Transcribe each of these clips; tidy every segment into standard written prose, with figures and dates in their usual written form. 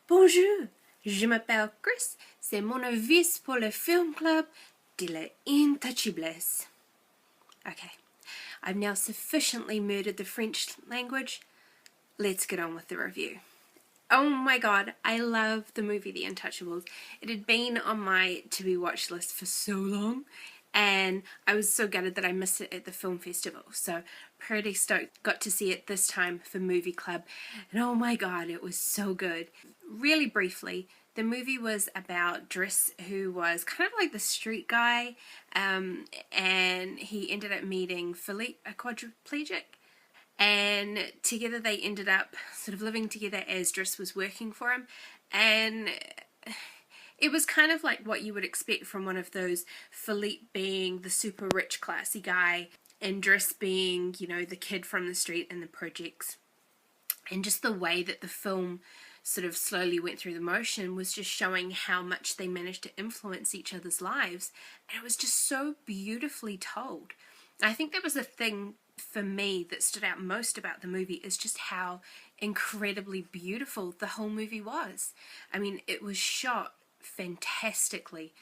Bonjour, je m'appelle Chris, c'est mon avis pour le film club de les Intouchables. Okay, I've now sufficiently murdered the French language. Let's get on with the review. Oh my god, I love the movie The Intouchables. It had been on my to-be watch list for so long, and I was so gutted that I missed it at the film festival. So pretty stoked got to see it this time for Movie Club, and oh my god, it was so good. Really briefly, the movie was about Driss, who was kind of like the street guy, and he ended up meeting Philippe, a quadriplegic. And together they ended up sort of living together as Driss was working for him, and it was kind of like what you would expect from one of those, Philippe being the super rich classy guy and Driss being, you know, the kid from the street in the projects. And just the way that the film sort of slowly went through the motion was just showing how much they managed to influence each other's lives, and it was just so beautifully told. I think that was the thing for me that stood out most about the movie, is just how incredibly beautiful the whole movie was. I mean, it was shot fantastically.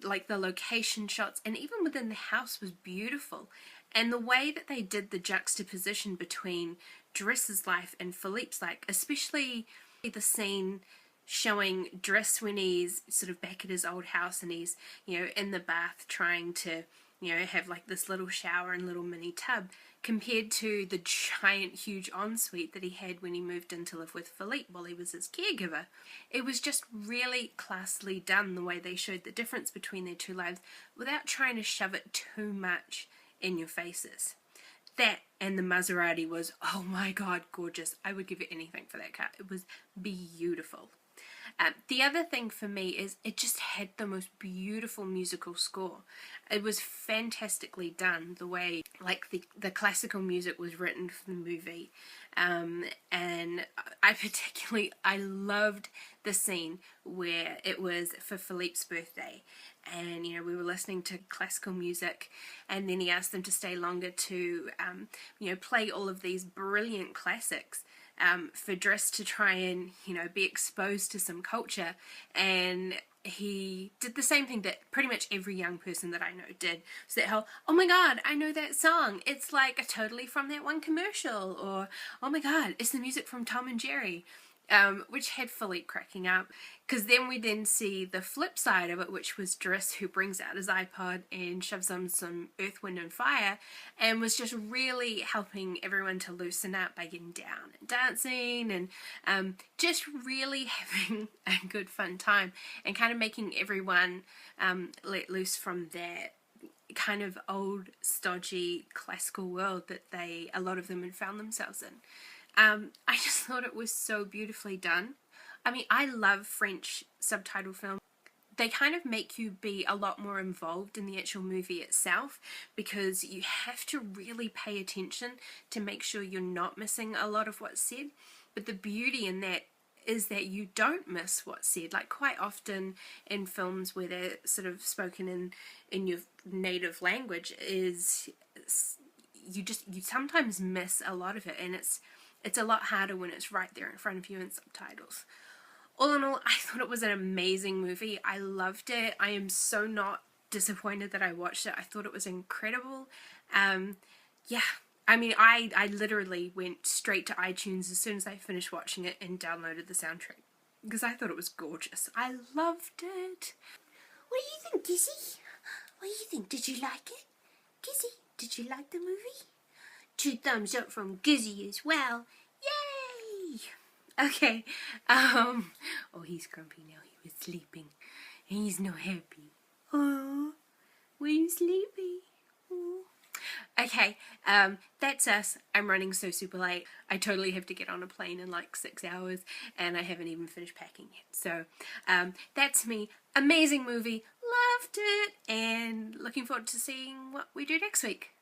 Like the location shots and even within the house was beautiful, and the way that they did the juxtaposition between Driss's life and Philippe's life, especially the scene showing Driss when he's sort of back at his old house and he's, you know, in the bath trying to, you know, have like this little shower and little mini tub, compared to the giant huge ensuite that he had when he moved in to live with Philippe while he was his caregiver. It was just really classily done, the way they showed the difference between their two lives without trying to shove it too much in your faces. That and the Maserati was, oh my god, gorgeous. I would give it anything for that car. It was beautiful. The other thing for me is it just had the most beautiful musical score. It was fantastically done, the way like the classical music was written for the movie, and I loved the scene where it was for Philippe's birthday, and you know, we were listening to classical music, and then he asked them to stay longer to you know, play all of these brilliant classics, for Driss to try and, you know, be exposed to some culture. And he did the same thing that pretty much every young person that I know did. So that whole, oh my god, I know that song, it's like totally from that one commercial, or oh my god, it's the music from Tom and Jerry. Which had Philippe cracking up, because then we then see the flip side of it, which was Driss, who brings out his iPod and shoves on some Earth, Wind and Fire, and was just really helping everyone to loosen up by getting down and dancing, and just really having a good fun time, and kind of making everyone let loose from that kind of old, stodgy, classical world that a lot of them had found themselves in. I just thought it was so beautifully done. I mean, I love French subtitle films. They kind of make you be a lot more involved in the actual movie itself, because you have to really pay attention to make sure you're not missing a lot of what's said. But the beauty in that is that you don't miss what's said. Like quite often in films where they're sort of spoken in your native language, is you sometimes miss a lot of it, and it's a lot harder when it's right there in front of you in subtitles. All in all, I thought it was an amazing movie. I loved it. I am so not disappointed that I watched it. I thought it was incredible. Yeah, I mean, I literally went straight to iTunes as soon as I finished watching it and downloaded the soundtrack, because I thought it was gorgeous. I loved it. What do you think, Gizzy? What do you think? Did you like it? Gizzy, did you like the movie? 2 thumbs up from Gizzy as well. Yay! Okay, oh, he's grumpy now. He was sleeping. He's not happy. Oh, were you sleepy? Oh. Okay, that's us. I'm running so super late. I totally have to get on a plane in like 6 hours, and I haven't even finished packing yet. So, that's me. Amazing movie. Loved it, and looking forward to seeing what we do next week.